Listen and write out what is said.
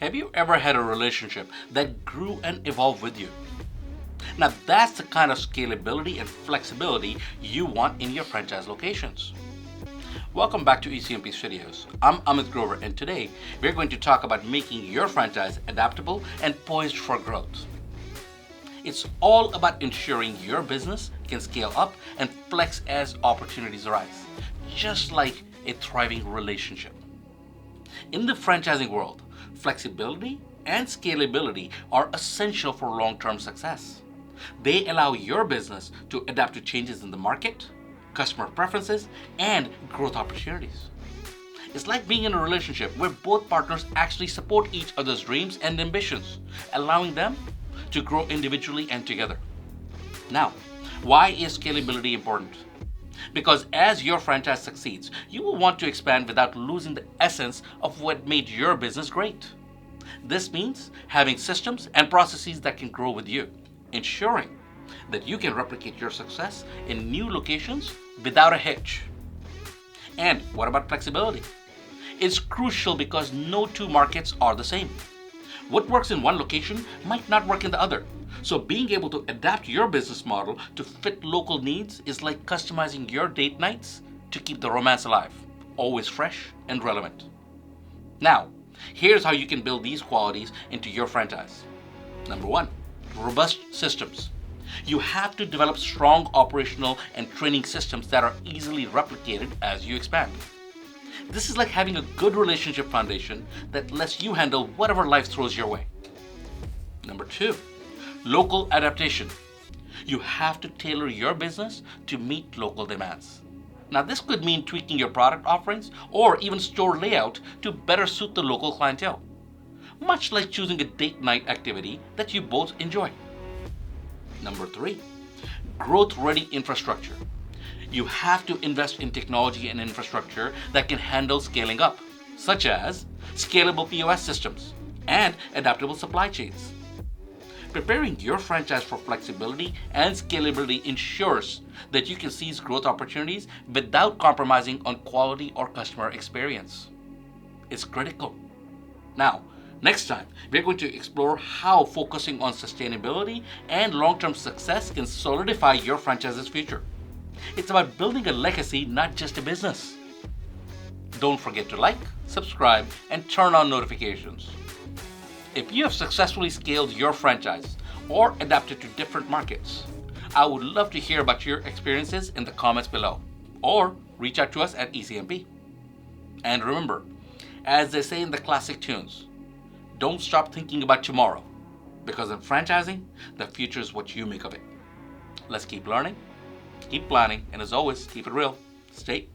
Have you ever had a relationship that grew and evolved with you? Now that's the kind of scalability and flexibility you want in your franchise locations. Welcome back to ECMP Studios. I'm Amit Grover, and today we're going to talk about making your franchise adaptable and poised for growth. It's all about ensuring your business can scale up and flex as opportunities arise, just like a thriving relationship. In the franchising world, flexibility and scalability are essential for long-term success. They allow your business to adapt to changes in the market, customer preferences, and growth opportunities. It's like being in a relationship where both partners actually support each other's dreams and ambitions, allowing them to grow individually and together. Now, why is scalability important? Because as your franchise succeeds, you will want to expand without losing the essence of what made your business great. This means having systems and processes that can grow with you, ensuring that you can replicate your success in new locations without a hitch. And what about flexibility? It's crucial because no two markets are the same. What works in one location might not work in the other. So being able to adapt your business model to fit local needs is like customizing your date nights to keep the romance alive, always fresh and relevant. Now, here's how you can build these qualities into your franchise. Number one, robust systems. You have to develop strong operational and training systems that are easily replicated as you expand. This is like having a good relationship foundation that lets you handle whatever life throws your way. Number two, local adaptation. You have to tailor your business to meet local demands. Now, this could mean tweaking your product offerings or even store layout to better suit the local clientele, much like choosing a date night activity that you both enjoy. Number three, growth-ready infrastructure. You have to invest in technology and infrastructure that can handle scaling up, such as scalable POS systems and adaptable supply chains. Preparing your franchise for flexibility and scalability ensures that you can seize growth opportunities without compromising on quality or customer experience. It's critical. Now, next time, we're going to explore how focusing on sustainability and long-term success can solidify your franchise's future. It's about building a legacy, not just a business. Don't forget to like, subscribe, and turn on notifications. If you have successfully scaled your franchise or adapted to different markets, I would love to hear about your experiences in the comments below, or reach out to us at ECMP. And remember, as they say in the classic tunes, don't stop thinking about tomorrow, because in franchising, the future is what you make of it. Let's keep learning, keep planning, and as always, keep it real. Stay